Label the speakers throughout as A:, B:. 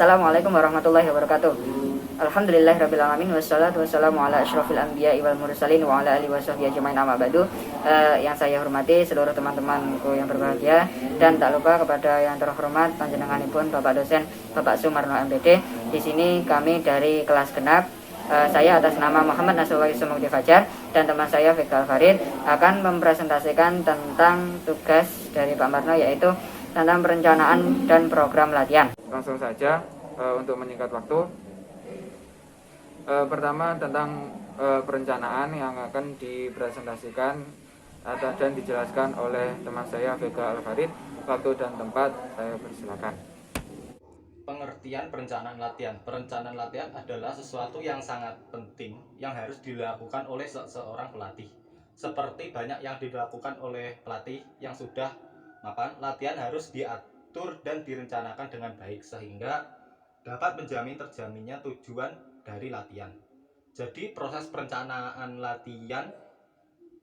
A: Assalamualaikum warahmatullahi wabarakatuh. Alhamdulillahirrabbilalamin. Wassalatu wassalamu ala asyrafil anbiya wal mursalin wa ala alihi wasahbihi ajmain amma ba'du. Yang saya hormati seluruh teman-temanku yang berbahagia, dan tak lupa kepada yang terhormat panjenenganipun Bapak dosen Bapak Sumarno MPD. Di sini kami dari kelas genap. Saya atas nama Muhammad Nasrullah Yusuf Fajar dan teman saya Fikal Farid akan mempresentasikan tentang tugas dari Pak Marno, yaitu tentang perencanaan dan program latihan.
B: Langsung saja untuk menyingkat waktu. Pertama tentang perencanaan yang akan dipresentasikan dan dijelaskan oleh teman saya Vega Al-Farid. Waktu dan tempat saya persilakan.
C: Pengertian perencanaan latihan. Perencanaan latihan adalah sesuatu yang sangat penting yang harus dilakukan oleh seorang pelatih. Seperti banyak yang dilakukan oleh pelatih yang sudah mapan, latihan harus diatur dan direncanakan dengan baik sehingga dapat menjamin terjaminnya tujuan dari latihan. Jadi proses perencanaan latihan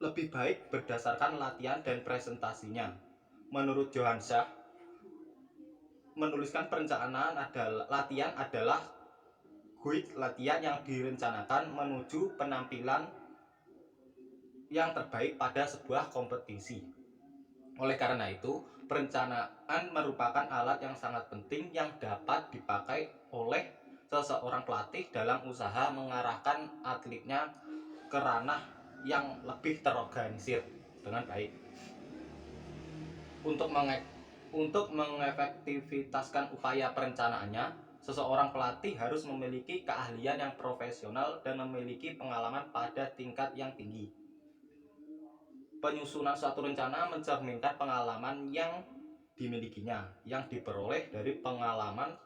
C: lebih baik berdasarkan latihan dan presentasinya. Menurut Johan Shah, menuliskan perencanaan latihan adalah guide latihan yang direncanakan menuju penampilan yang terbaik pada sebuah kompetisi. Oleh karena itu, perencanaan merupakan alat yang sangat penting yang dapat dipakai oleh seseorang pelatih dalam usaha mengarahkan atletnya ke ranah yang lebih terorganisir dengan baik. Untuk mengefektivitaskan upaya perencanaannya, seseorang pelatih harus memiliki keahlian yang profesional dan memiliki pengalaman pada tingkat yang tinggi. Penyusunan suatu rencana mencerminkan pengalaman yang dimilikinya, yang diperoleh dari pengalaman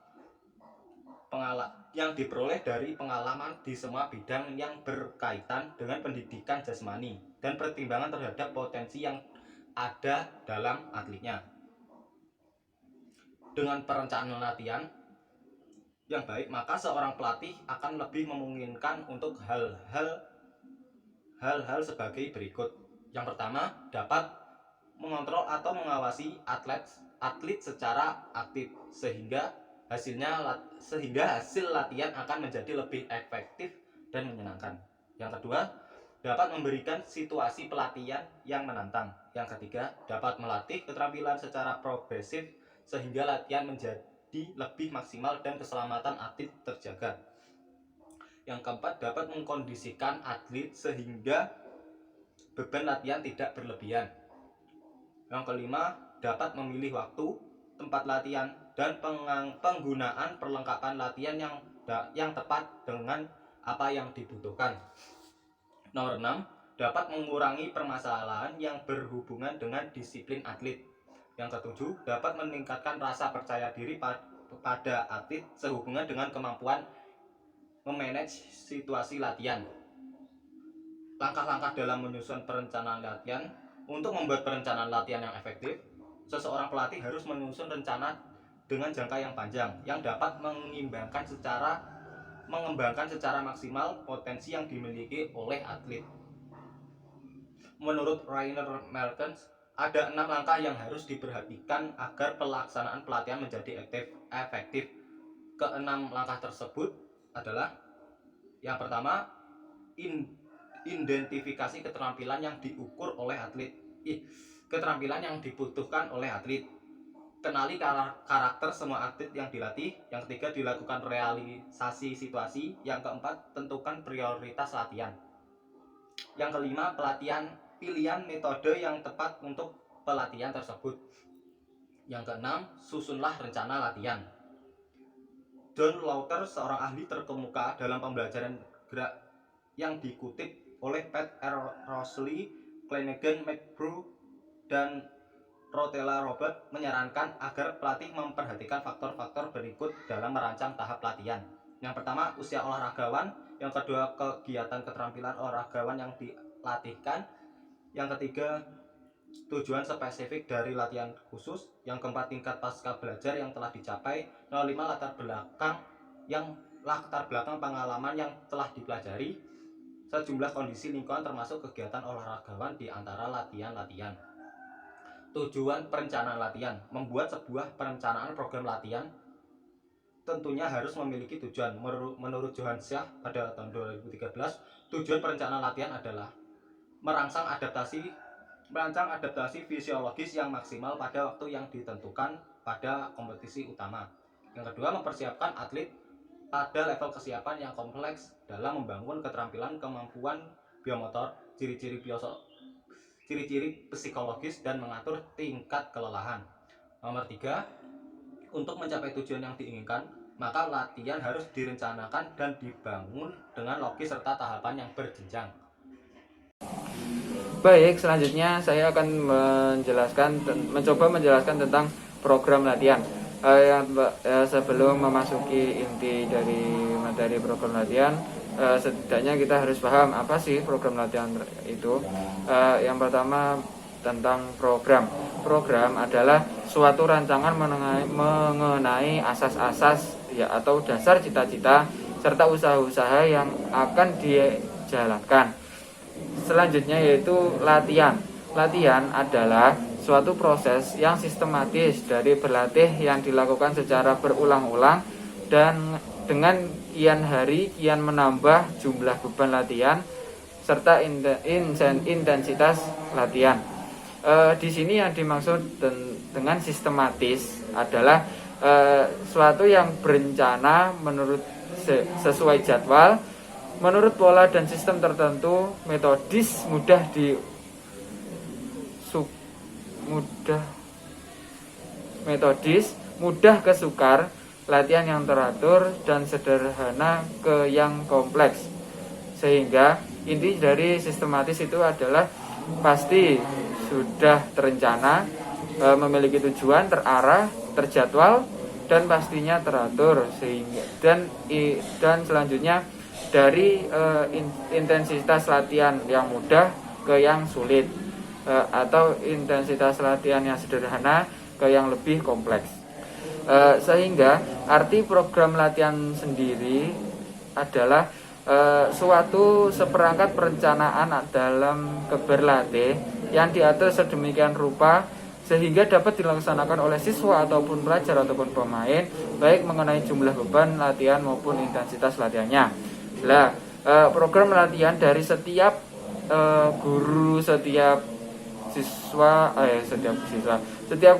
C: di semua bidang yang berkaitan dengan pendidikan jasmani dan pertimbangan terhadap potensi yang ada dalam atletnya. Dengan perencanaan latihan yang baik, maka seorang pelatih akan lebih memungkinkan untuk hal-hal sebagai berikut. Yang pertama, dapat mengontrol atau mengawasi atlet secara aktif sehingga hasil latihan akan menjadi lebih efektif dan menyenangkan. Yang kedua, dapat memberikan situasi pelatihan yang menantang. Yang ketiga, dapat melatih keterampilan secara progresif sehingga latihan menjadi lebih maksimal dan keselamatan atlet terjaga. Yang keempat, dapat mengkondisikan atlet sehingga beban latihan tidak berlebihan. Yang kelima, dapat memilih waktu, tempat latihan, dan penggunaan perlengkapan latihan yang tepat dengan apa yang dibutuhkan. Nomor 6, dapat mengurangi permasalahan yang berhubungan dengan disiplin atlet. Yang ketujuh, dapat meningkatkan rasa percaya diri pada atlet sehubungan dengan kemampuan memanage situasi latihan. Langkah-langkah dalam menyusun perencanaan latihan. Untuk membuat perencanaan latihan yang efektif, seseorang pelatih harus menyusun rencana dengan jangka yang panjang yang dapat mengembangkan secara maksimal potensi yang dimiliki oleh atlet. Menurut Rainer Mertens, ada 6 langkah yang harus diperhatikan agar pelaksanaan pelatihan menjadi efektif. Keenam langkah tersebut adalah: yang pertama, identifikasi keterampilan yang diukur oleh atlet. Keterampilan yang dibutuhkan oleh atlet. Kenali karakter semua atlet yang dilatih. Yang ketiga, dilakukan realisasi situasi. Yang keempat, tentukan prioritas latihan. Yang kelima, pilihan metode yang tepat untuk pelatihan tersebut. Yang keenam, susunlah rencana latihan. John Lauter, seorang ahli terkemuka dalam pembelajaran gerak yang dikutip oleh Pat Rossley, Flanagan McGrew, dan Rotella Robert, menyarankan agar pelatih memperhatikan faktor-faktor berikut dalam merancang tahap latihan. Yang pertama, usia olahragawan. Yang kedua, kegiatan keterampilan olahragawan yang dilatihkan. Yang ketiga, tujuan spesifik dari latihan khusus. Yang keempat, tingkat pasca belajar yang telah dicapai. Nomor 5, latar belakang pengalaman yang telah dipelajari. Sejumlah kondisi lingkungan termasuk kegiatan olahragawan di antara latihan-latihan. Tujuan perencanaan latihan. Membuat sebuah perencanaan program latihan tentunya harus memiliki tujuan. Menurut Johan Syah pada tahun 2013, tujuan perencanaan latihan adalah merancang adaptasi fisiologis yang maksimal pada waktu yang ditentukan pada kompetisi utama. Yang kedua, mempersiapkan atlet pada level kesiapan yang kompleks dalam membangun keterampilan, kemampuan biomotor, ciri-ciri psikologis, dan mengatur tingkat kelelahan. Nomor 3, untuk mencapai tujuan yang diinginkan, maka latihan harus direncanakan dan dibangun dengan logis serta tahapan yang berjenjang.
B: Baik, selanjutnya saya akan mencoba menjelaskan tentang program latihan. Sebelum memasuki inti dari materi program latihan, setidaknya kita harus paham apa sih program latihan itu. Yang pertama tentang program. Program adalah suatu rancangan mengenai asas-asas atau dasar cita-cita serta usaha-usaha yang akan dijalankan. Selanjutnya yaitu latihan. Latihan adalah suatu proses yang sistematis dari berlatih yang dilakukan secara berulang-ulang dan dengan kian hari kian menambah jumlah beban latihan serta intensitas latihan. Di sini yang dimaksud dengan sistematis adalah suatu yang berencana menurut sesuai jadwal, menurut pola dan sistem tertentu, metodis, mudah ke sukar, latihan yang teratur dan sederhana ke yang kompleks. Sehingga inti dari sistematis itu adalah pasti sudah terencana, memiliki tujuan, terarah, terjadwal, dan pastinya teratur. Sehingga dan selanjutnya dari intensitas latihan yang mudah ke yang sulit, atau intensitas latihan yang sederhana ke yang lebih kompleks. Sehingga arti program latihan sendiri adalah suatu seperangkat perencanaan dalam berlatih yang diatur sedemikian rupa sehingga dapat dilaksanakan oleh siswa ataupun pelajar ataupun pemain, baik mengenai jumlah beban latihan maupun intensitas latihannya. Nah, program latihan dari setiap guru, setiap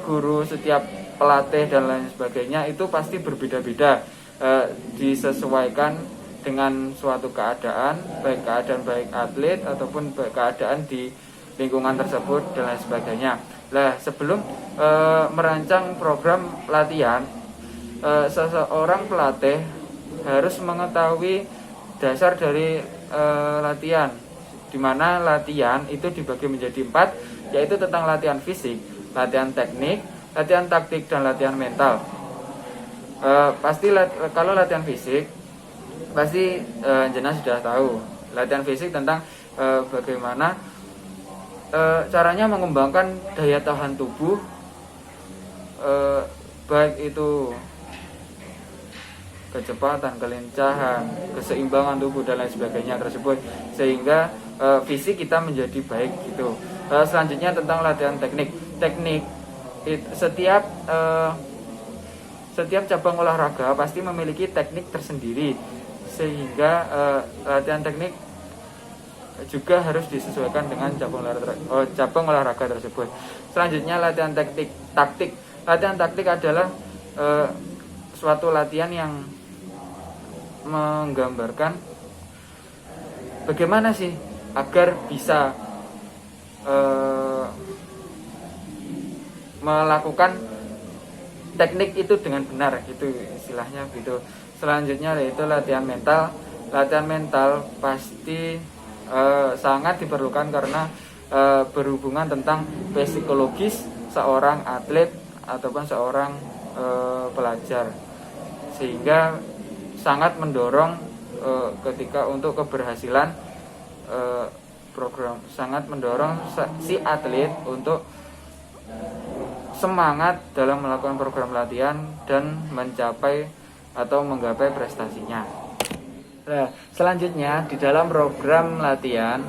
B: guru, setiap pelatih dan lain sebagainya itu pasti berbeda-beda, disesuaikan dengan suatu keadaan, baik atlet ataupun keadaan di lingkungan tersebut dan lain sebagainya. Nah, sebelum merancang program latihan, seseorang pelatih harus mengetahui dasar dari latihan, di mana latihan itu dibagi menjadi 4, yaitu tentang latihan fisik, latihan teknik, latihan taktik, dan latihan mental. Kalau latihan fisik pasti jenengan sudah tahu. Latihan fisik tentang bagaimana caranya mengembangkan daya tahan tubuh, baik itu kecepatan, kelincahan, keseimbangan tubuh dan lain sebagainya tersebut, sehingga fisik kita menjadi baik gitu. Selanjutnya tentang latihan teknik. Setiap cabang olahraga pasti memiliki teknik tersendiri, sehingga latihan teknik juga harus disesuaikan dengan cabang olahraga tersebut. Selanjutnya latihan taktik. Latihan taktik adalah suatu latihan yang menggambarkan bagaimana sih agar bisa melakukan teknik itu dengan benar, gitu istilahnya gitu. Selanjutnya yaitu latihan mental. Latihan mental pasti sangat diperlukan karena berhubungan tentang psikologis seorang atlet ataupun seorang pelajar, sehingga sangat mendorong ketika untuk keberhasilan program, sangat mendorong si atlet untuk semangat dalam melakukan program latihan dan mencapai atau menggapai prestasinya. Nah, selanjutnya di dalam program latihan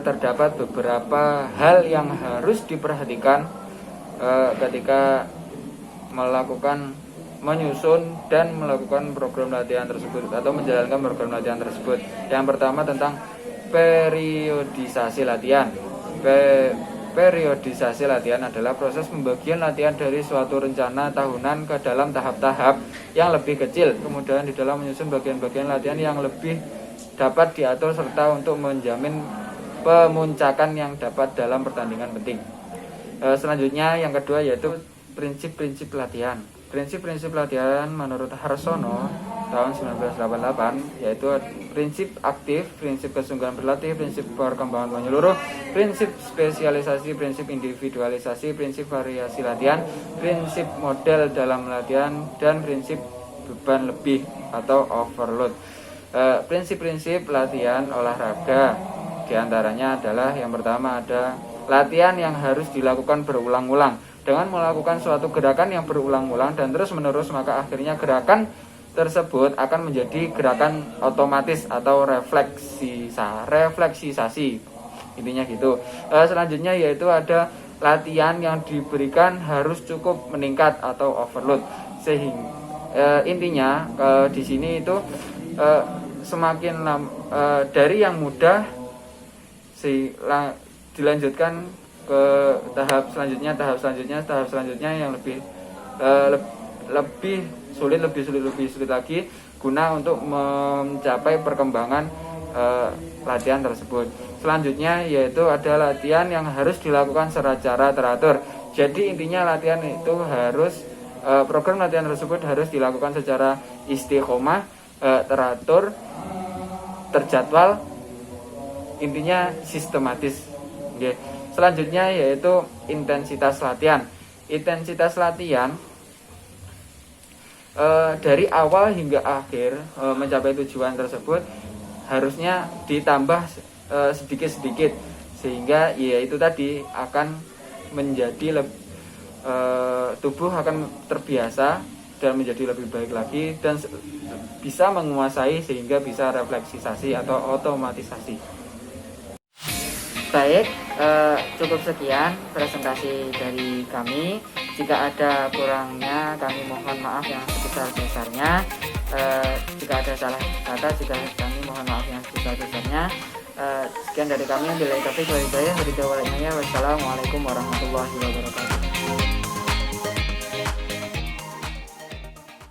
B: terdapat beberapa hal yang harus diperhatikan ketika melakukan menyusun dan melakukan program latihan tersebut atau menjalankan program latihan tersebut. Yang pertama tentang periodisasi latihan. Periodisasi latihan adalah proses pembagian latihan dari suatu rencana tahunan ke dalam tahap-tahap yang lebih kecil, kemudian di dalam menyusun bagian-bagian latihan yang lebih dapat diatur serta untuk menjamin pemuncakan yang dapat dalam pertandingan penting. Selanjutnya yang kedua yaitu prinsip-prinsip latihan. Prinsip-prinsip latihan menurut Harsono tahun 1988 yaitu prinsip aktif, prinsip kesungguhan berlatih, prinsip perkembangan menyeluruh, prinsip spesialisasi, prinsip individualisasi, prinsip variasi latihan, prinsip model dalam latihan, dan prinsip beban lebih atau overload. Prinsip-prinsip latihan olahraga diantaranya adalah yang pertama ada latihan yang harus dilakukan berulang-ulang. Dengan melakukan suatu gerakan yang berulang-ulang dan terus-menerus, maka akhirnya gerakan tersebut akan menjadi gerakan otomatis atau refleksisasi. Intinya gitu. Selanjutnya yaitu ada latihan yang diberikan harus cukup meningkat atau overload. Sehingga intinya di sini itu semakin dari yang mudah dilanjutkan ke tahap selanjutnya yang lebih sulit lagi guna untuk mencapai perkembangan latihan tersebut. Selanjutnya yaitu ada latihan yang harus dilakukan secara teratur. Jadi intinya latihan itu harus program latihan tersebut harus dilakukan secara istiqomah, teratur, terjadwal, intinya sistematis. Okay. Selanjutnya yaitu intensitas latihan. Intensitas latihan dari awal hingga akhir mencapai tujuan tersebut harusnya ditambah sedikit-sedikit, sehingga ya itu tadi akan menjadi tubuh akan terbiasa dan menjadi lebih baik lagi dan bisa menguasai sehingga bisa refleksisasi atau otomatisasi.
A: Baik, cukup sekian presentasi dari kami. Jika ada kurangnya, kami mohon maaf yang sebesar-besarnya. Jika ada salah kata, juga kami mohon maaf yang sebesar-besarnya. Sekian dari kami. Wassalamualaikum warahmatullahi wabarakatuh.